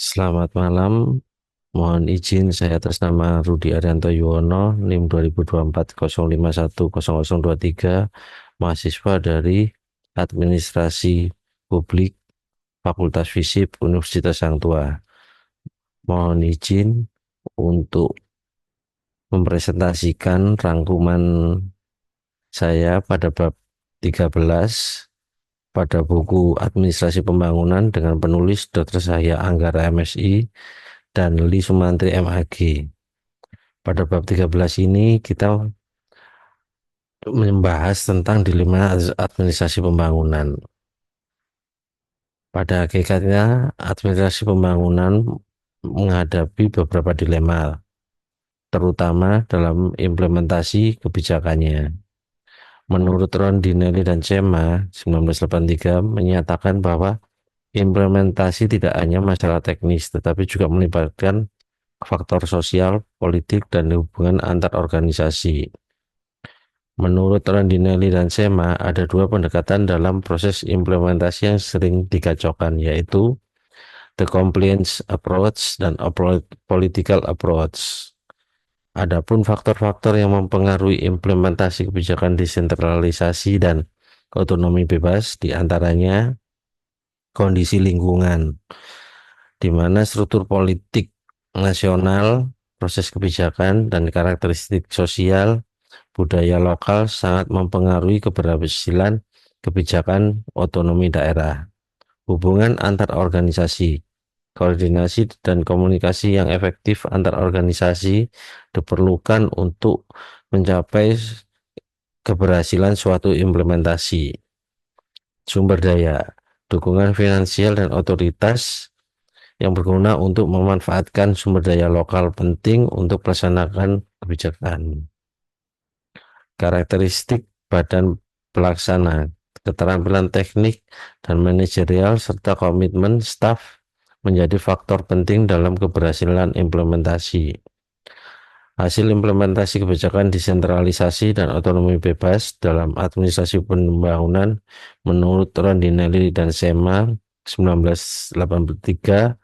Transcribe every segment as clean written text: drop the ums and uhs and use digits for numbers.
Selamat malam, mohon izin saya atas nama Rudi Arianto Yuwono, NIM 2024 0510023, mahasiswa dari Administrasi Publik Fakultas Fisip Universitas Sang Tua. Mohon izin untuk mempresentasikan rangkuman saya pada bab 13 pada buku Administrasi Pembangunan dengan penulis Dr. Sahya Anggara MSI dan Li Sumantri MAG. Pada bab 13 ini kita membahas tentang dilema administrasi pembangunan. Pada hakikatnya, administrasi pembangunan menghadapi beberapa dilema, terutama dalam implementasi kebijakannya. Menurut Rondinelli dan Cema 1983 menyatakan bahwa implementasi tidak hanya masalah teknis, tetapi juga melibatkan faktor sosial, politik, dan hubungan antar organisasi. Menurut Rondinelli dan Sema, ada dua pendekatan dalam proses implementasi yang sering dikacaukan, yaitu the compliance approach dan political approach. Adapun faktor-faktor yang mempengaruhi implementasi kebijakan desentralisasi dan otonomi bebas, diantaranya kondisi lingkungan, di mana struktur politik nasional, proses kebijakan, dan karakteristik sosial budaya lokal sangat mempengaruhi keberhasilan kebijakan otonomi daerah. Hubungan antar organisasi, koordinasi dan komunikasi yang efektif antar organisasi diperlukan untuk mencapai keberhasilan suatu implementasi. Sumber daya, dukungan finansial dan otoritas yang berguna untuk memanfaatkan sumber daya lokal penting untuk melaksanakan kebijakan. Karakteristik badan pelaksana, keterampilan teknik dan manajerial, serta komitmen staf menjadi faktor penting dalam keberhasilan implementasi. Hasil implementasi kebijakan desentralisasi dan otonomi bebas dalam administrasi pembangunan menurut Rondinelli dan Sema 1983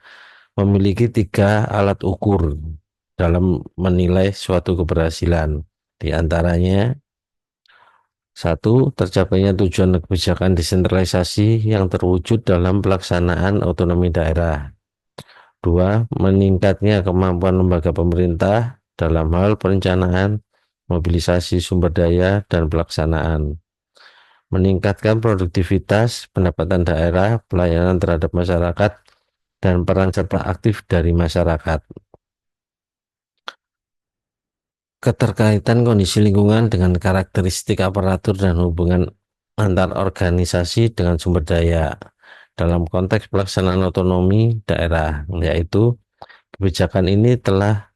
memiliki 3 alat ukur dalam menilai suatu keberhasilan. Di antaranya, 1. Tercapainya tujuan kebijakan desentralisasi yang terwujud dalam pelaksanaan otonomi daerah. 2. Meningkatnya kemampuan lembaga pemerintah dalam hal perencanaan, mobilisasi sumber daya, dan pelaksanaan. Meningkatkan produktivitas, pendapatan daerah, pelayanan terhadap masyarakat, dan peran serta aktif dari masyarakat. Keterkaitan kondisi lingkungan dengan karakteristik aparatur dan hubungan antar organisasi dengan sumber daya dalam konteks pelaksanaan otonomi daerah, yaitu kebijakan ini telah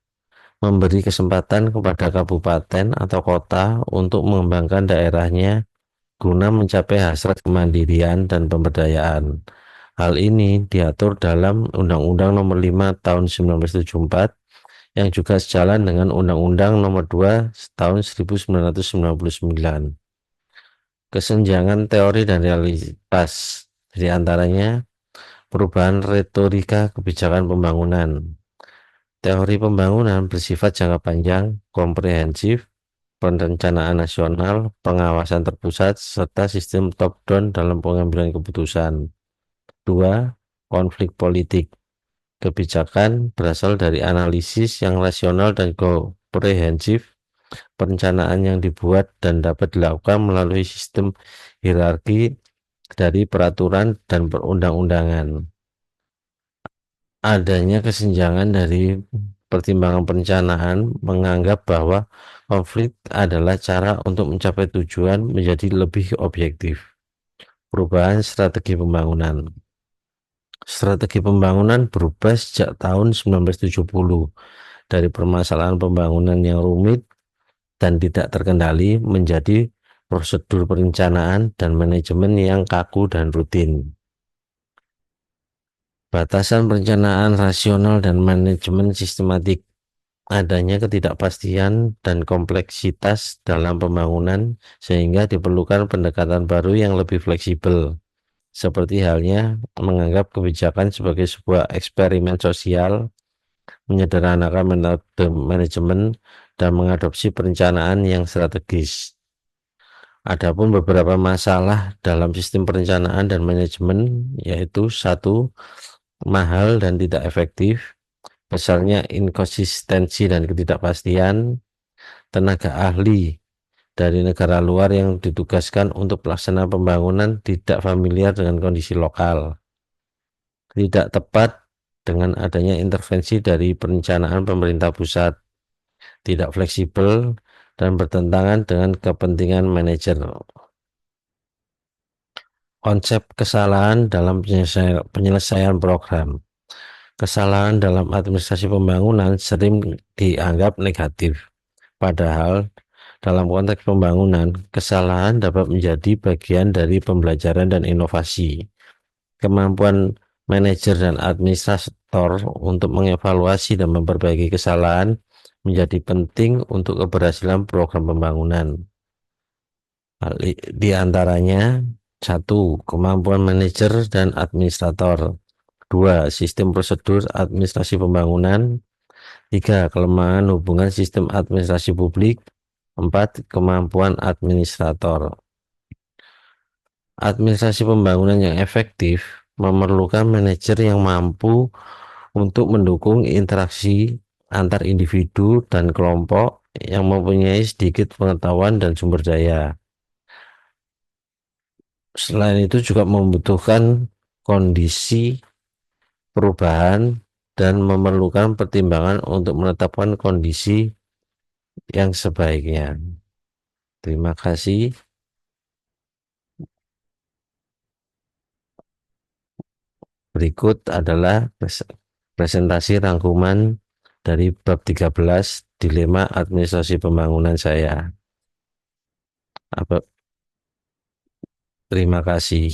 memberi kesempatan kepada kabupaten atau kota untuk mengembangkan daerahnya guna mencapai hasrat kemandirian dan pemberdayaan. Hal ini diatur dalam Undang-Undang Nomor 5 Tahun 1974 yang juga sejalan dengan Undang-Undang Nomor 2 Tahun 1999. Kesenjangan teori dan realitas, di antaranya perubahan retorika kebijakan pembangunan. Teori pembangunan bersifat jangka panjang, komprehensif, perencanaan nasional, pengawasan terpusat, serta sistem top-down dalam pengambilan keputusan. 2. Konflik politik. Kebijakan berasal dari analisis yang rasional dan komprehensif, perencanaan yang dibuat dan dapat dilakukan melalui sistem hierarki dari peraturan dan perundang-undangan. Adanya kesenjangan dari pertimbangan perencanaan menganggap bahwa konflik adalah cara untuk mencapai tujuan menjadi lebih objektif. Perubahan strategi pembangunan. Strategi pembangunan berubah sejak tahun 1970 dari permasalahan pembangunan yang rumit dan tidak terkendali menjadi prosedur perencanaan dan manajemen yang kaku dan rutin. Batasan perencanaan rasional dan manajemen sistematik. Adanya ketidakpastian dan kompleksitas dalam pembangunan sehingga diperlukan pendekatan baru yang lebih fleksibel. seperti halnya menganggap kebijakan sebagai sebuah eksperimen sosial, menyederhanakan metode manajemen, dan mengadopsi perencanaan yang strategis. Adapun beberapa masalah dalam sistem perencanaan dan manajemen, yaitu satu, mahal dan tidak efektif, besarnya inkonsistensi dan ketidakpastian, tenaga ahli dari negara luar yang ditugaskan untuk pelaksanaan pembangunan tidak familiar dengan kondisi lokal, tidak tepat dengan adanya intervensi dari perencanaan pemerintah pusat, tidak fleksibel, dan bertentangan dengan kepentingan manajer. Konsep kesalahan dalam penyelesaian program. Kesalahan dalam administrasi pembangunan sering dianggap negatif. Padahal dalam konteks pembangunan, kesalahan dapat menjadi bagian dari pembelajaran dan inovasi. Kemampuan manajer dan administrator untuk mengevaluasi dan memperbaiki kesalahan menjadi penting untuk keberhasilan program pembangunan. Di antaranya, satu, kemampuan manajer dan administrator. Dua, sistem prosedur administrasi pembangunan. Tiga, kelemahan hubungan sistem administrasi publik. Empat, kemampuan administrator. Administrasi pembangunan yang efektif memerlukan manajer yang mampu untuk mendukung interaksi antar individu dan kelompok yang mempunyai sedikit pengetahuan dan sumber daya. Selain itu juga membutuhkan kondisi perubahan dan memerlukan pertimbangan untuk menetapkan kondisi yang sebaiknya. Terima kasih. Berikut adalah presentasi rangkuman dari bab 13 dilema administrasi pembangunan saya. Terima kasih.